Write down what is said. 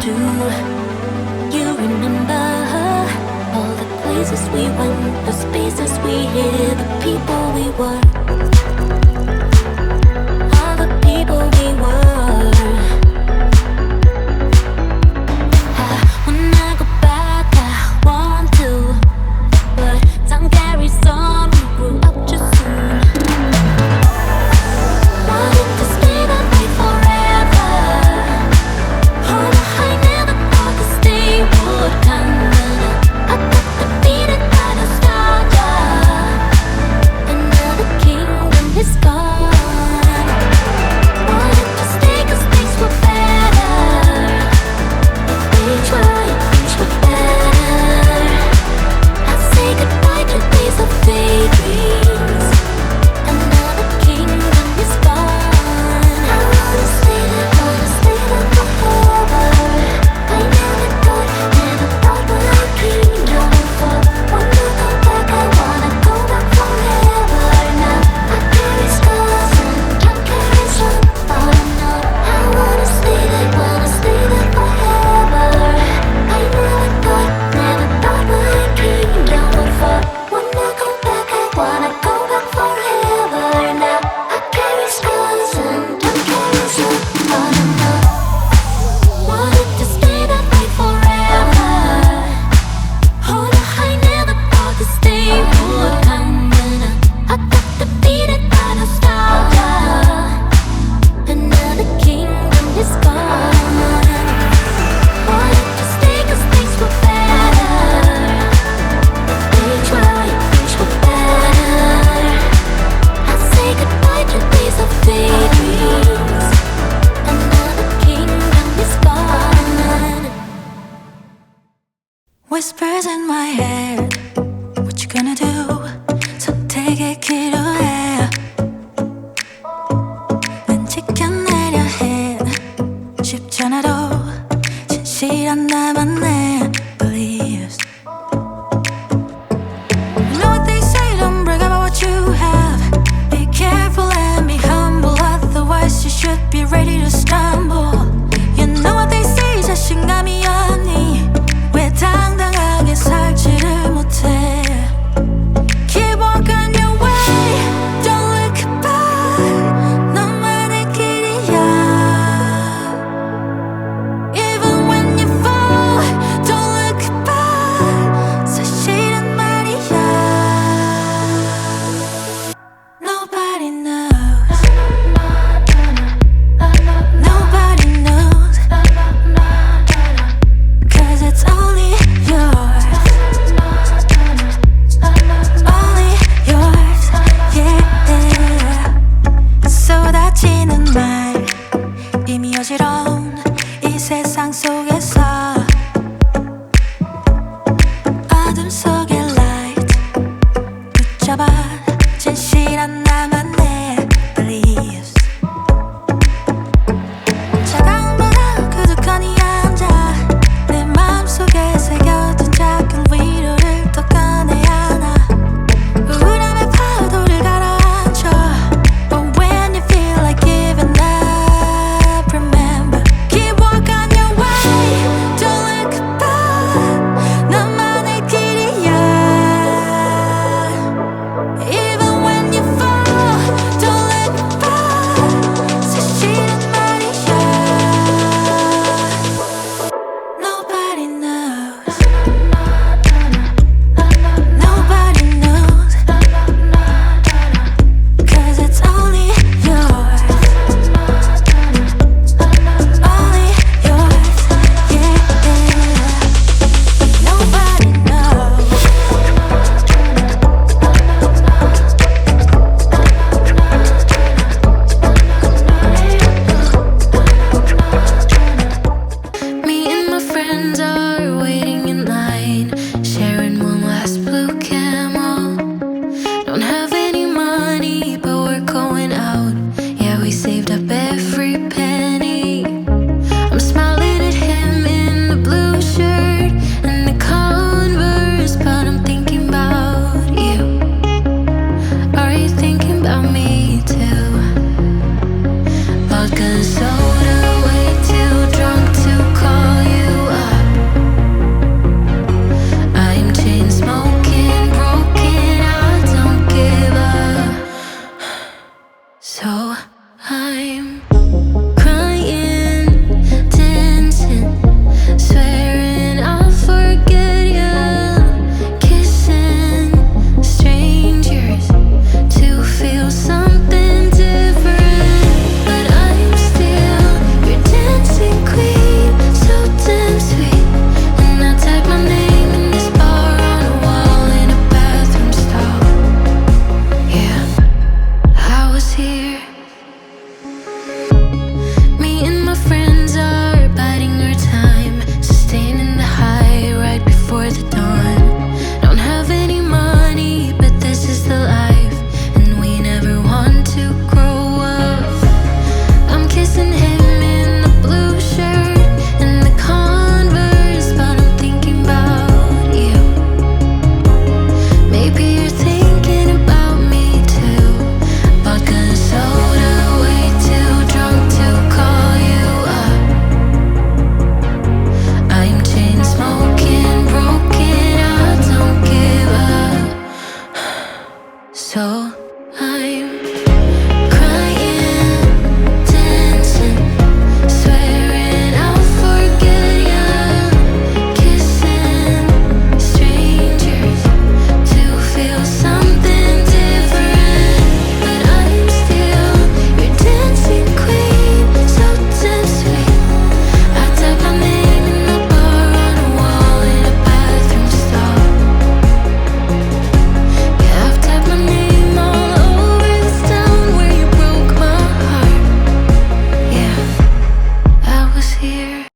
Do you remember all the places we went, the spaces we hid, the people we were, all the people we were? When I go back, I want to, but time carries on. We grew up too soon. Wanted to stay that way forever. Oh, I never thought this day would come. I got defeated by nostalgia. Another kingdom is gone. Wanted to stay 'cause things were better. We tried, things were better. I say goodbye to days of daydreams. Another kingdom is gone. I wanna stay there forever. I never thought my kingdom would fall. Wanna go back, I wanna go back forever. Now I carry scars and can't carry some. Oh no, I wanna stay there forever. I never thought my kingdom would fall. Wanna go back, I wanna go back forever. Now I carry scars and can't carry some. Oh no, wanted to stay that way forever. Oh no, I never thought this day would come. I got defeated by nostalgia. Another kingdom is gone. Wanted to stay 'cause things were better. We tried, things were better. I say goodbye to days of daydreams. Another kingdom is gone. Whispers in my head, what you gonna do? So take it, 기도해. 난 지켜내려 해. 쉽지 않아도 진실한 나만의 beliefs. You know what they say, don't brag about what you have. Be careful and be humble, otherwise you should be ready to stumble. You know what they say, 자신감이 없니? 왜 당당하게 살지를 못해? Keep walking your way, don't look back. 너만의 길이야. Even when you fall, So